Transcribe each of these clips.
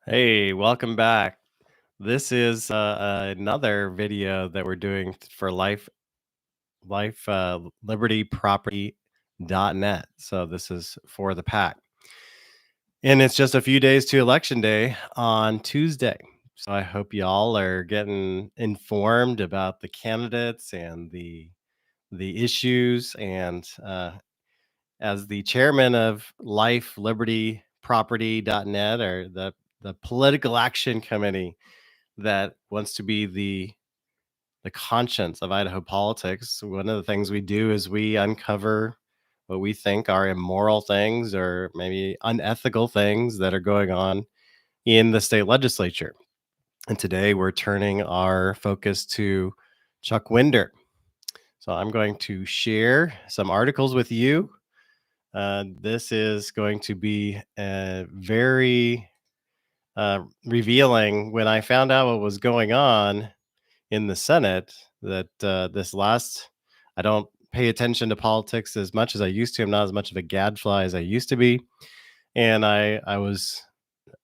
Hey, welcome back. This is another video that we're doing for libertyproperty.net. So this is for the pack. And it's just a few days to election day on Tuesday. So I hope y'all are getting informed about the candidates and the issues. And as the chairman of libertyproperty.net, or the political action committee that wants to be the conscience of Idaho politics, one of the things we do is we uncover what we think are immoral things or maybe unethical things that are going on in the state legislature. And today we're turning our focus to Chuck Winder. So I'm going to share some articles with you. This is going to be very revealing. When I found out what was going on in the Senate, that I don't pay attention to politics as much as I used to. I'm not as much of a gadfly as I used to be. And I was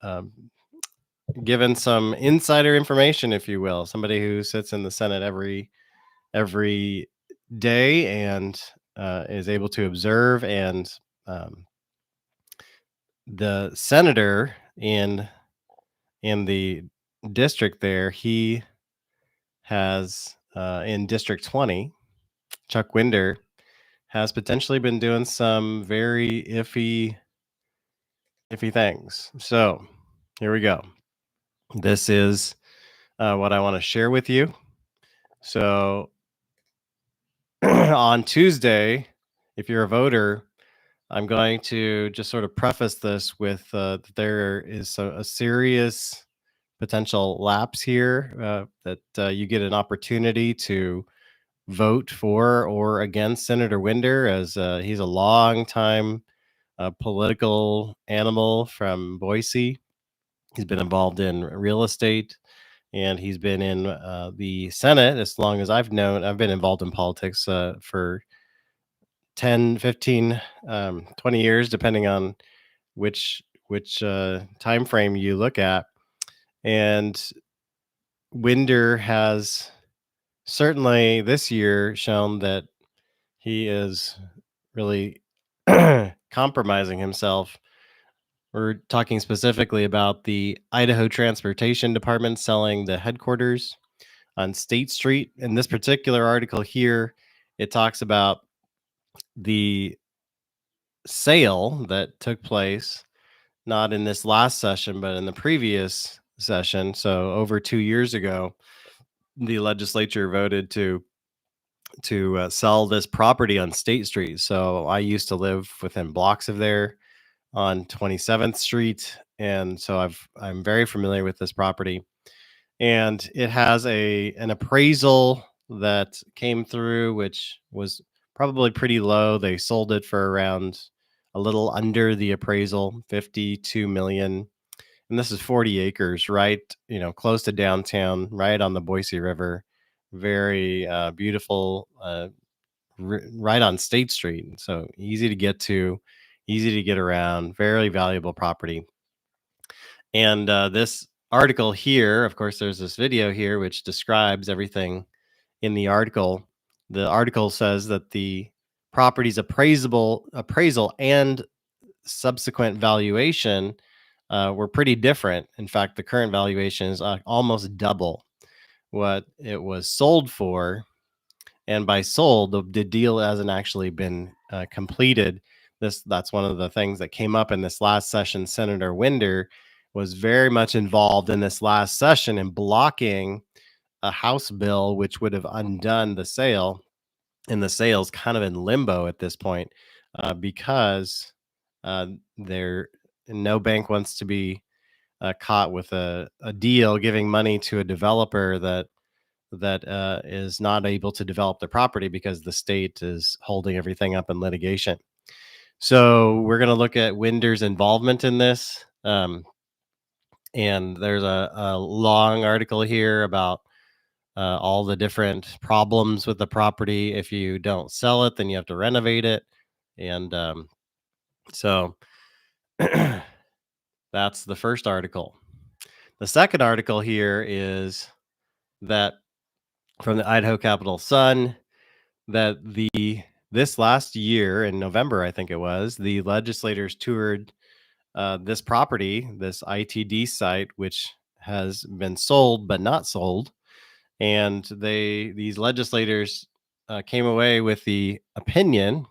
um, given some insider information, if you will, somebody who sits in the Senate every day and is able to observe. And um, the senator in the district there, he has in District 20, Chuck Winder has potentially been doing some very iffy things. So here we go. This is what I want to share with you. So on Tuesday, if you're a voter, I'm going to just sort of preface this with that there is a serious potential lapse here, that you get an opportunity to vote for or against Senator Winder, as he's a long time political animal from Boise. He's been involved in real estate, and he's been in the Senate as long as I've known. I've been involved in politics for 10, 15, 20 years, depending on which time frame you look at. And Winder has certainly this year shown that he is really compromising himself. We're talking specifically about the Idaho Transportation Department selling the headquarters on State Street. In this particular article here, it talks about the sale that took place not in this last session, but in the previous session. So over 2 years ago, the legislature voted to sell this property on State Street. So I used to live within blocks of there on 27th Street, and so I'm very familiar with this property. And it has an appraisal that came through, which was probably pretty low. They sold it for around a little under the appraisal, 52 million. And this is 40 acres, right? Close to downtown, right on the Boise River. Very beautiful, right on State Street. So easy to get to, easy to get around, very valuable property. And this article here, of course, there's this video here which describes everything in the article. The article says that the property's appraisal and subsequent valuation were pretty different. In fact, the current valuation is almost double what it was sold for. And by sold, the deal hasn't actually been completed. That's one of the things that came up in this last session. Senator Winder was very much involved in this last session in blocking a House bill which would have undone the sale, and the sale's kind of in limbo at this point because there no bank wants to be caught with a deal giving money to a developer that is not able to develop the property because the state is holding everything up in litigation. So we're going to look at Winder's involvement in this. And there's a long article here about all the different problems with the property. If you don't sell it, then you have to renovate it. And so that's the first article. The second article here is that from the Idaho Capital Sun, that this last year in November, I think it was, the legislators toured this property, this ITD site, which has been sold but not sold, and these legislators came away with the opinion,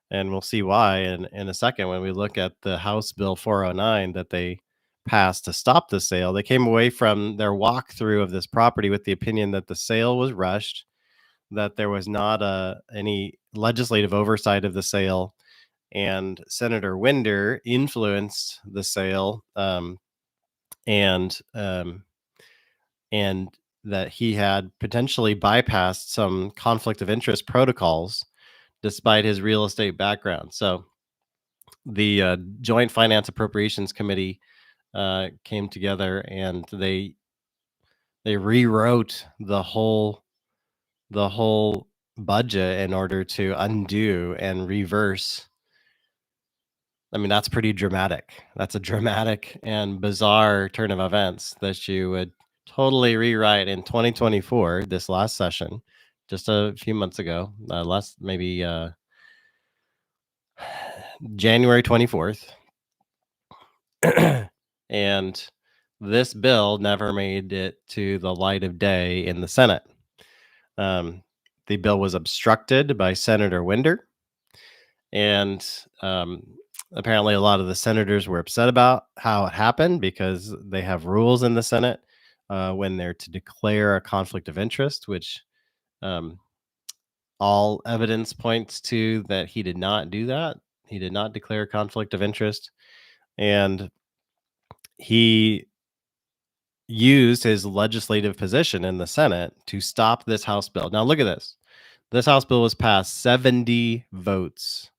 and we'll see why in a second when we look at the House Bill 409 that they passed to stop the sale. They came away from their walkthrough of this property with the opinion that the sale was rushed, that there was not any legislative oversight of the sale, and Senator Winder influenced the sale, and and that he had potentially bypassed some conflict of interest protocols despite his real estate background. So the Joint Finance Appropriations Committee came together, and they rewrote the whole budget in order to undo and reverse. I mean, that's pretty dramatic. That's a dramatic and bizarre turn of events that you would totally rewrite in 2024, this last session, just a few months ago, maybe January 24th. And this bill never made it to the light of day in the Senate. The bill was obstructed by Senator Winder, and apparently a lot of the senators were upset about how it happened because they have rules in the Senate when they're to declare a conflict of interest, which all evidence points to that he did not do that. He did not declare a conflict of interest, and he used his legislative position in the Senate to stop this House bill. Now, look at this. This House bill was passed 70 votes.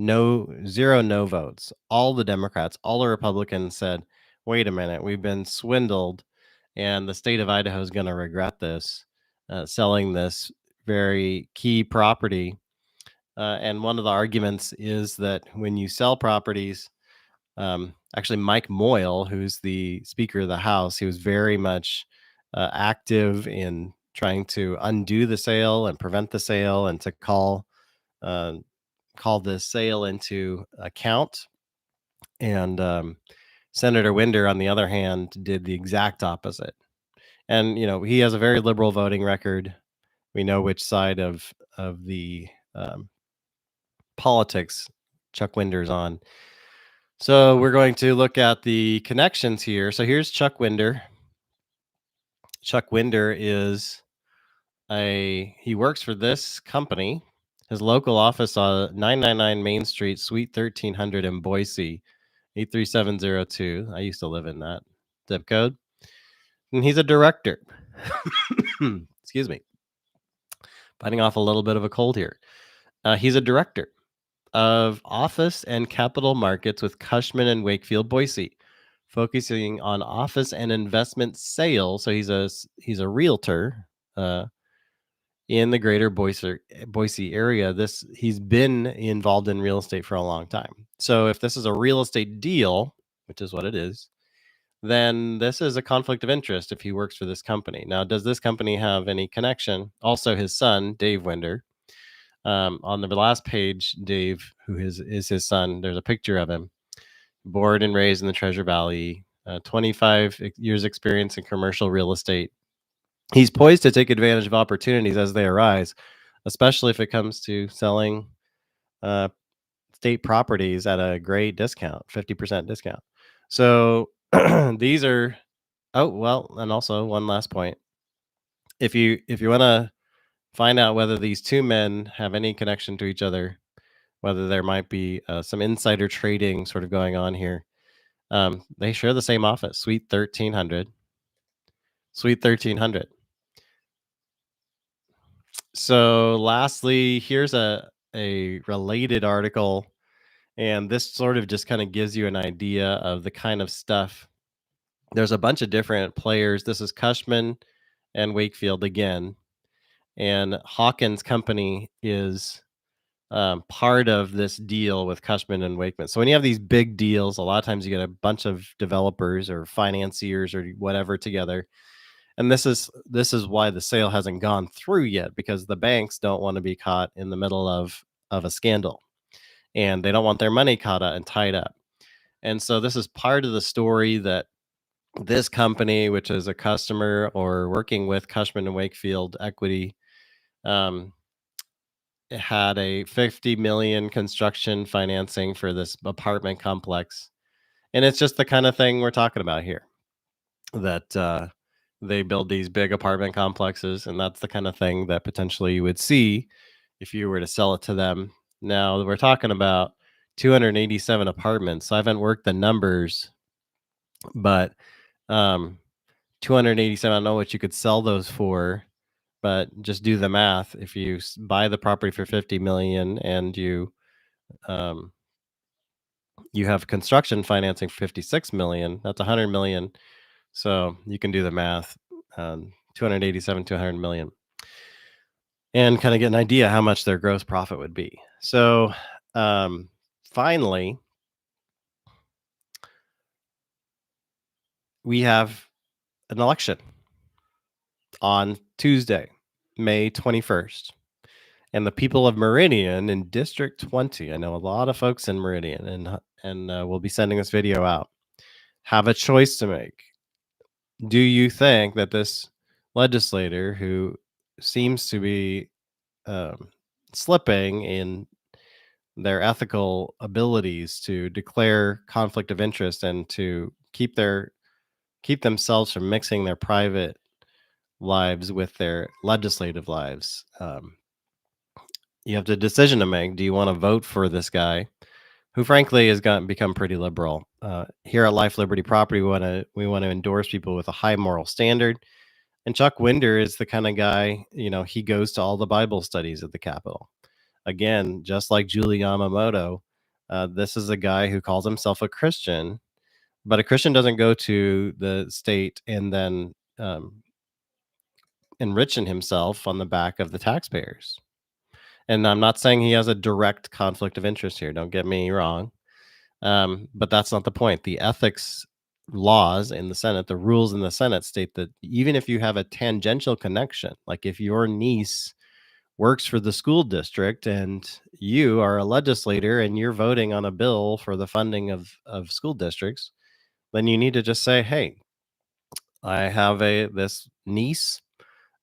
Zero no votes. All the Democrats, all the Republicans said, wait a minute, we've been swindled, and the state of Idaho is going to regret this, selling this very key property. And one of the arguments is that when you sell properties, actually, Mike Moyle, who's the Speaker of the House, he was very much active in trying to undo the sale and prevent the sale and to call this sale into account. And Senator Winder, on the other hand, did the exact opposite. And he has a very liberal voting record. We know which side of the politics Chuck Winder's on. So we're going to look at the connections here. So here's Chuck Winder. Chuck Winder he works for this company. His local office on 999 Main Street, Suite 1300 in Boise, 83702. I used to live in that zip code. And he's a director. Excuse me. Fighting off a little bit of a cold here. He's a director of office and capital markets with Cushman and Wakefield, Boise, focusing on office and investment sales. So he's a realtor in the greater Boise area. He's been involved in real estate for a long time. So if this is a real estate deal, which is what it is, then this is a conflict of interest if he works for this company. Now, does this company have any connection? Also, his son, Dave Winder. On the last page, Dave, who is his son, there's a picture of him, born and raised in the Treasure Valley, 25 years experience in commercial real estate. He's poised to take advantage of opportunities as they arise, especially if it comes to selling state properties at a great discount, 50% discount. So these are, and also one last point. If you want to find out whether these two men have any connection to each other, whether there might be some insider trading sort of going on here, they share the same office, Suite 1300. Suite 1300. So lastly, here's a related article, and this sort of just kind of gives you an idea of the kind of stuff. There's a bunch of different players. This is Cushman and Wakefield again, and Hawkins Company is part of this deal with Cushman and Wakeman. So when you have these big deals, a lot of times you get a bunch of developers or financiers or whatever together, and this is why the sale hasn't gone through yet, because the banks don't want to be caught in the middle of a scandal, and they don't want their money caught up and tied up. And so this is part of the story that this company, which is a customer or working with Cushman and Wakefield Equity, um, had a 50 million construction financing for this apartment complex. And it's just the kind of thing we're talking about here, that they build these big apartment complexes, and that's the kind of thing that potentially you would see if you were to sell it to them. Now we're talking about 287 apartments. So I haven't worked the numbers, but um 287, I don't know what you could sell those for, but just do the math. If you buy the property for 50 million and um you have construction financing for 56 million, that's 100 million. So you can do the math. 287 to 100 million, and kind of get an idea how much their gross profit would be. So finally, we have an election on Tuesday, May 21st. And the people of Meridian in District 20, I know a lot of folks in Meridian, and we'll be sending this video out, have a choice to make. Do you think that this legislator, who seems to be um, slipping in their ethical abilities to declare conflict of interest and to keep themselves from mixing their private lives with their legislative lives, you have the decision to make. Do you want to vote for this guy, who frankly has become pretty liberal? Here at Life, Liberty, Property, we want to endorse people with a high moral standard. And Chuck Winder is the kind of guy, he goes to all the Bible studies at the Capitol. Again, just like Julie Yamamoto, this is a guy who calls himself a Christian, but a Christian doesn't go to the state and then enriching himself on the back of the taxpayers. And I'm not saying he has a direct conflict of interest here. Don't get me wrong. But that's not the point. The ethics laws in the Senate, the rules in the Senate state that even if you have a tangential connection, like if your niece works for the school district and you are a legislator and you're voting on a bill for the funding of school districts, then you need to just say, hey, I have this niece,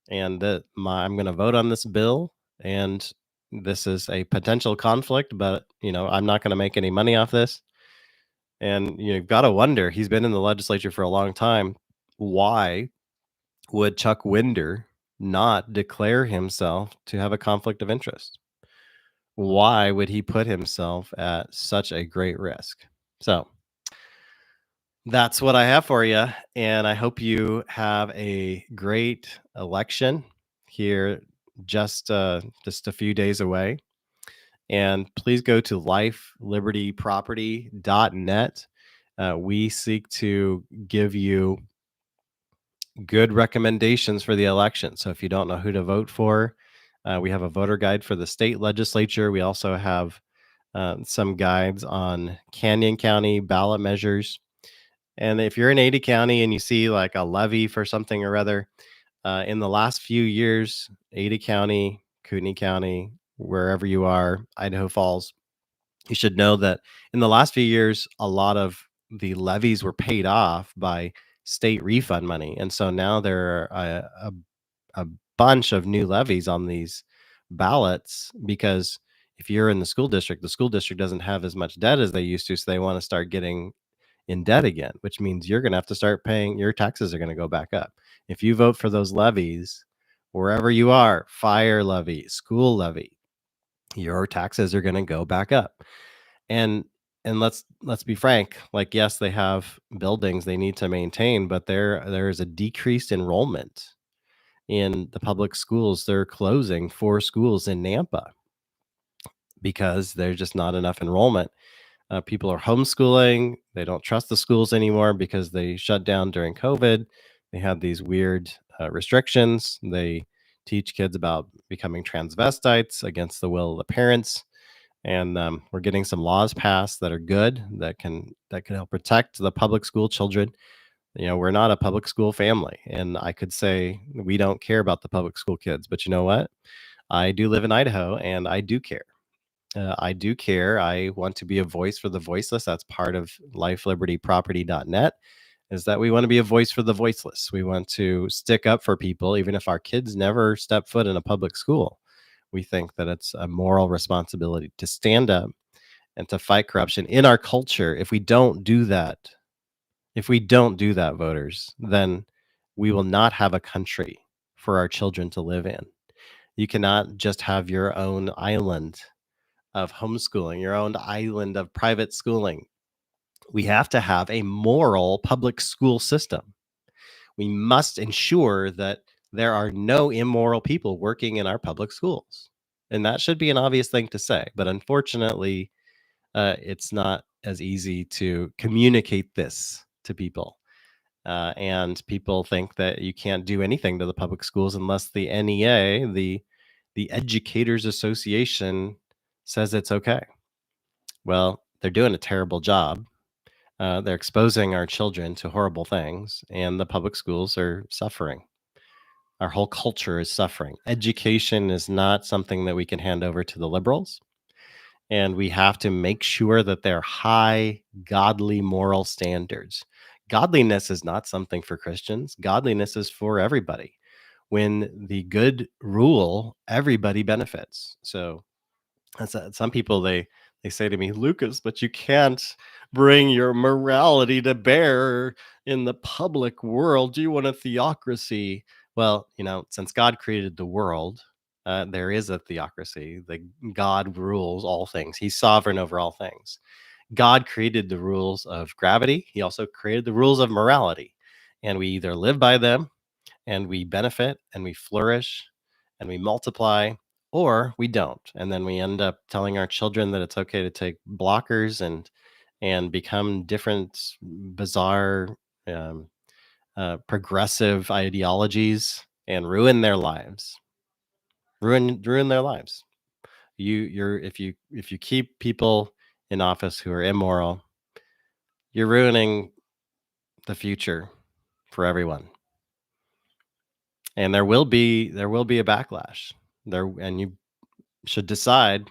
and I'm going to vote on this bill, and this is a potential conflict, but I'm not going to make any money off this. And you've got to wonder, he's been in the legislature for a long time. Why would Chuck Winder not declare himself to have a conflict of interest? Why would he put himself at such a great risk? So that's what I have for you. And I hope you have a great election here, just a few days away. And please go to lifelibertyproperty.net. We seek to give you good recommendations for the election. So if you don't know who to vote for, we have a voter guide for the state legislature. We also have some guides on Canyon County ballot measures. And if you're in Ada County and you see like a levy for something or other, in the last few years, Ada County, Kootenai County, wherever you are, Idaho Falls, you should know that in the last few years, a lot of the levies were paid off by state refund money. And so now there are a bunch of new levies on these ballots, because if you're in the school district doesn't have as much debt as they used to. So they want to start getting in debt again, which means you're going to have to start paying, your taxes are going to go back up. If you vote for those levies, wherever you are, fire levy, school levy, your taxes are going to go back up. And let's be frank, like, yes, they have buildings they need to maintain, but there is a decreased enrollment in the public schools. They're closing 4 schools in Nampa because there's just not enough enrollment. People are homeschooling. They don't trust the schools anymore because they shut down during COVID. They had these weird restrictions. They teach kids about becoming transvestites against the will of the parents. And we're getting some laws passed that are good, that can help protect the public school children. We're not a public school family, and I could say we don't care about the public school kids, but you know what? I do live in Idaho, and I do care. I do care. I want to be a voice for the voiceless. That's part of lifelibertyproperty.net, is that we want to be a voice for the voiceless. We want to stick up for people, even if our kids never step foot in a public school. We think that it's a moral responsibility to stand up and to fight corruption in our culture. If we don't do that, voters, then we will not have a country for our children to live in. You cannot just have your own island of homeschooling, your own island of private schooling. We have to have a moral public school system. We must ensure that there are no immoral people working in our public schools. And that should be an obvious thing to say. But unfortunately, it's not as easy to communicate this to people. And people think that you can't do anything to the public schools unless the NEA, the Educators Association, says it's okay. Well, they're doing a terrible job. They're exposing our children to horrible things, and the public schools are suffering. Our whole culture is suffering. Education is not something that we can hand over to the liberals. And we have to make sure that they're high, godly, moral standards. Godliness is not something for Christians, godliness is for everybody. When the good rule, everybody benefits. So some people, they say to me, Lucas, but you can't bring your morality to bear in the public world. Do you want a theocracy? Well, since God created the world, there is a theocracy. The God rules all things. He's sovereign over all things. God created the rules of gravity. He also created the rules of morality, and we either live by them and we benefit and we flourish and we multiply, or we don't. And then we end up telling our children that it's okay to take blockers and become different bizarre um, progressive ideologies and ruin their lives. If you keep people in office who are immoral, you're ruining the future for everyone. And there will be a backlash there, and you should decide,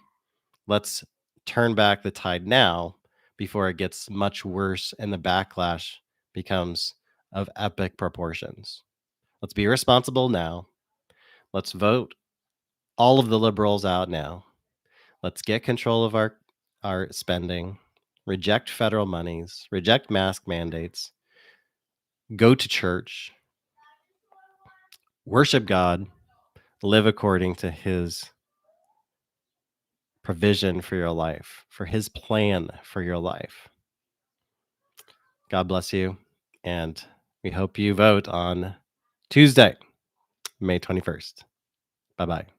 let's turn back the tide now before it gets much worse and the backlash becomes of epic proportions. Let's be responsible now. Let's vote all of the liberals out now. Let's get control of our spending, reject federal monies, reject mask mandates, go to church, worship God, live according to his provision for your life, for his plan for your life. God bless you. And we hope you vote on Tuesday, May 21st. Bye bye.